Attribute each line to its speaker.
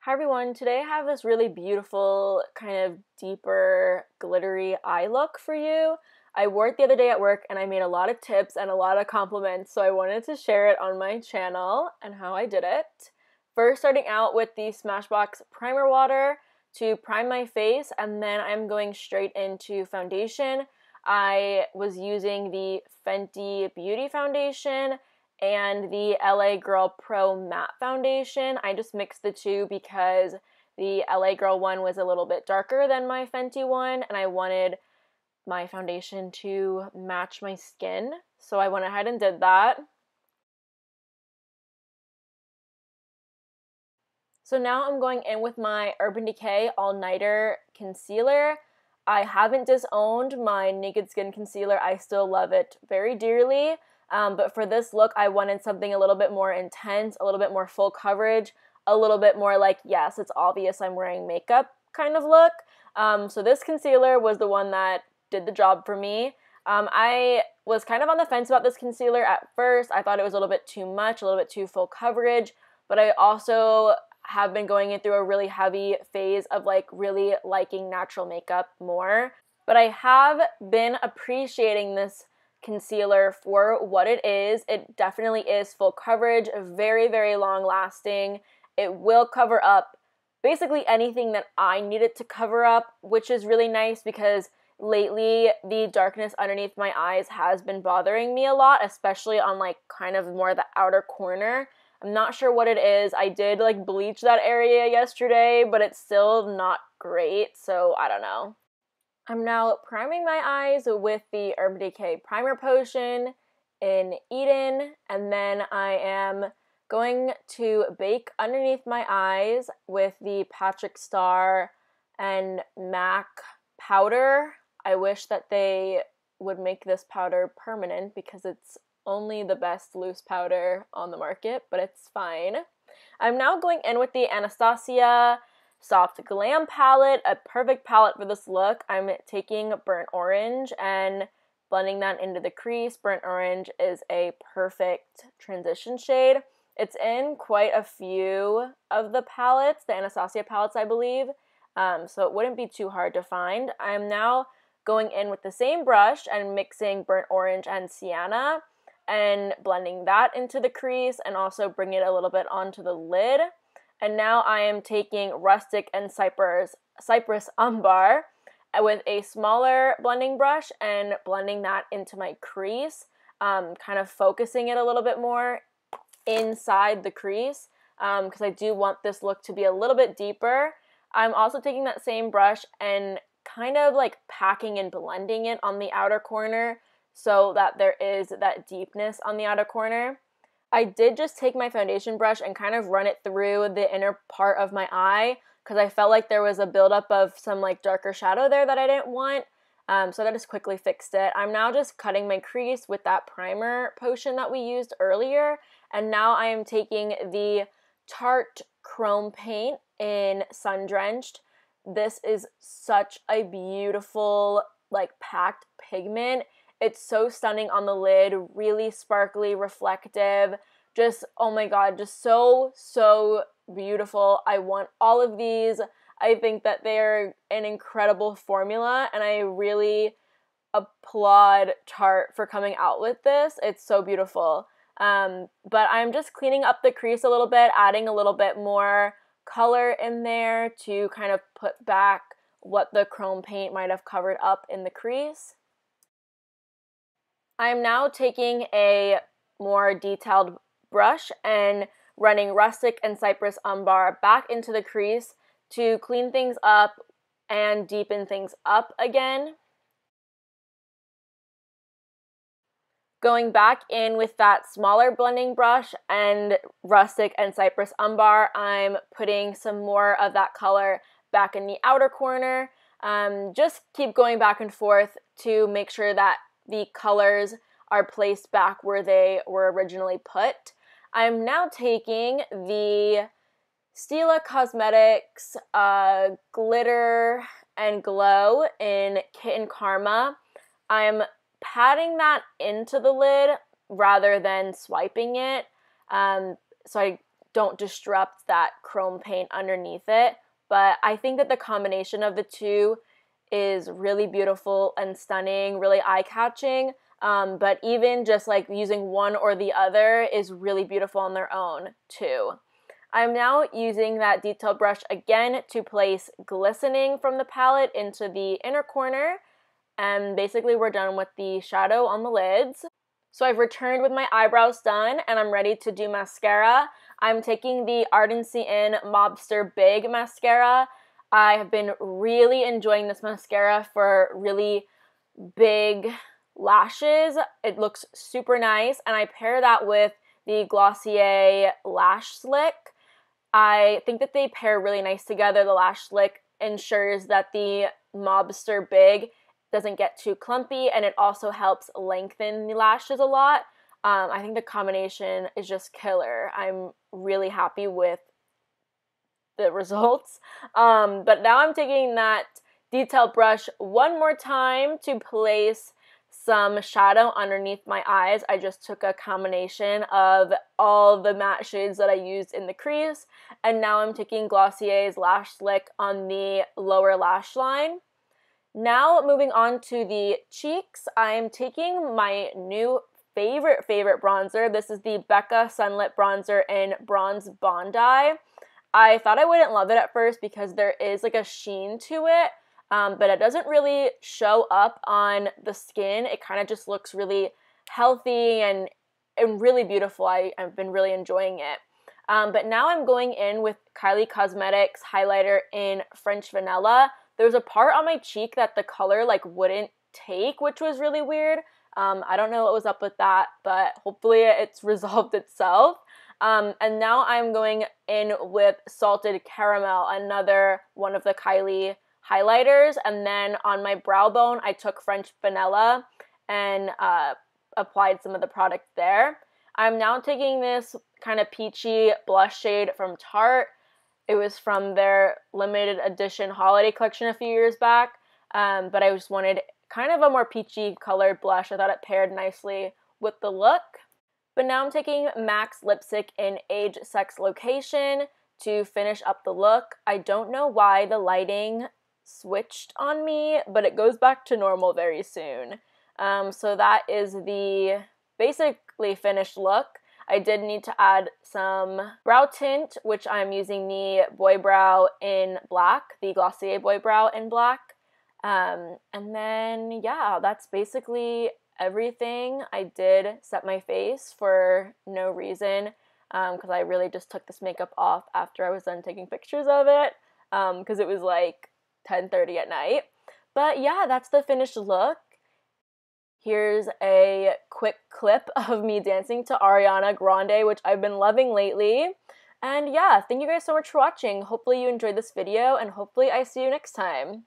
Speaker 1: Hi everyone, today I have this really beautiful, kind of deeper, glittery eye look for you. I wore it the other day at work and I made a lot of tips and a lot of compliments, so I wanted to share it on my channel and how I did it. First, starting out with the Smashbox primer water to prime my face, and then I'm going straight into foundation. I was using the Fenty Beauty Foundation and the LA Girl Pro Matte Foundation. I just mixed the two because the LA Girl one was a little bit darker than my Fenty one, and I wanted my foundation to match my skin, so I went ahead and did that. So now I'm going in with my Urban Decay All Nighter Concealer. I haven't disowned my Naked Skin Concealer. I still love it very dearly. But for this look, I wanted something a little bit more intense, a little bit more full coverage, a little bit more like, yes, it's obvious I'm wearing makeup kind of look. So this concealer was the one that did the job for me. I was kind of on the fence about this concealer at first. I thought it was a little bit too much, a little bit too full coverage, but I also have been going through a really heavy phase of like really liking natural makeup more. But I have been appreciating this concealer for what it is. It definitely is full coverage, very, very long lasting. It will cover up basically anything that I need it to cover up, which is really nice because lately the darkness underneath my eyes has been bothering me a lot, especially on like kind of more the outer corner. I'm not sure what it is. I did like bleach that area yesterday, but it's still not great, so I don't know. I'm now priming my eyes with the Urban Decay Primer Potion in Eden, and then I am going to bake underneath my eyes with the Patrick Starr and MAC powder. I wish that they would make this powder permanent because it's only the best loose powder on the market, but it's fine. I'm now going in with the Anastasia Soft Glam palette, a perfect palette for this look. I'm taking Burnt Orange and blending that into the crease. Burnt Orange is a perfect transition shade. It's in quite a few of the palettes, the Anastasia palettes, I believe, so it wouldn't be too hard to find. I'm now going in with the same brush and mixing Burnt Orange and Sienna and blending that into the crease and also bringing it a little bit onto the lid. And now I am taking Rustic and Cypress Umbar with a smaller blending brush and blending that into my crease, kind of focusing it a little bit more inside the crease because I do want this look to be a little bit deeper. I'm also taking that same brush and kind of like packing and blending it on the outer corner so that there is that deepness on the outer corner. I did just take my foundation brush and kind of run it through the inner part of my eye because I felt like there was a buildup of some like darker shadow there that I didn't want. So that just quickly fixed it. I'm now just cutting my crease with that primer potion that we used earlier. And now I am taking the Tarte Chrome Paint in Sun Drenched. This is such a beautiful, like, packed pigment. It's so stunning on the lid, really sparkly, reflective, just, oh my god, just so, so beautiful. I want all of these. I think that they're an incredible formula, and I really applaud Tarte for coming out with this. It's so beautiful. But I'm just cleaning up the crease a little bit, adding a little bit more color in there to kind of put back what the chrome paint might have covered up in the crease. I'm now taking a more detailed brush and running Rustic and Cypress Umbar back into the crease to clean things up and deepen things up again. Going back in with that smaller blending brush and Rustic and Cypress Umbar, I'm putting some more of that color back in the outer corner. Just keep going back and forth to make sure that the colors are placed back where they were originally put. I'm now taking the Stila Cosmetics Glitter and Glow in Kitten Karma. I'm patting that into the lid rather than swiping it. So I don't disrupt that chrome paint underneath it. But I think that the combination of the two is really beautiful and stunning, really eye-catching. But even just like using one or the other is really beautiful on their own too. I'm now using that detail brush again to place glistening from the palette into the inner corner. And basically we're done with the shadow on the lids. So I've returned with my eyebrows done and I'm ready to do mascara. I'm taking the Ardency in Mobster Big Mascara. I have been really enjoying this mascara for really big lashes. It looks super nice, and I pair that with the Glossier Lash Slick. I think that they pair really nice together. The Lash Slick ensures that the Mobster Big doesn't get too clumpy, and it also helps lengthen the lashes a lot. I think the combination is just killer. I'm really happy with the results. But now I'm taking that detail brush one more time to place some shadow underneath my eyes. I just took a combination of all the matte shades that I used in the crease, and now I'm taking Glossier's Lash Slick on the lower lash line. Now moving on to the cheeks, I'm taking my new favorite bronzer. This is the Becca Sunlit Bronzer in Bronze Bondi. I thought I wouldn't love it at first because there is like a sheen to it, but it doesn't really show up on the skin. It kind of just looks really healthy and really beautiful. I've been really enjoying it. But now I'm going in with Kylie Cosmetics highlighter in French Vanilla. There's a part on my cheek that the color like wouldn't take, which was really weird. I don't know what was up with that, but hopefully it's resolved itself. And now I'm going in with Salted Caramel, another one of the Kylie highlighters. And then on my brow bone, I took French Vanilla and applied some of the product there. I'm now taking this kind of peachy blush shade from Tarte. It was from their limited edition holiday collection a few years back, but I just wanted kind of a more peachy colored blush. I thought it paired nicely with the look. But now I'm taking MAC's lipstick in Age, Sex, Location to finish up the look. I don't know why the lighting switched on me, but it goes back to normal very soon. So that is the basically finished look. I did need to add some brow tint, which I'm using the Boy Brow in black, the Glossier Boy Brow in black. And then, yeah, that's basically everything. I did set my face for no reason, because I really just took this makeup off after I was done taking pictures of it, because it was like 10:30 at night. But yeah, that's the finished look. Here's a quick clip of me dancing to Ariana Grande, which I've been loving lately. And yeah, thank you guys so much for watching. Hopefully you enjoyed this video, and hopefully I see you next time.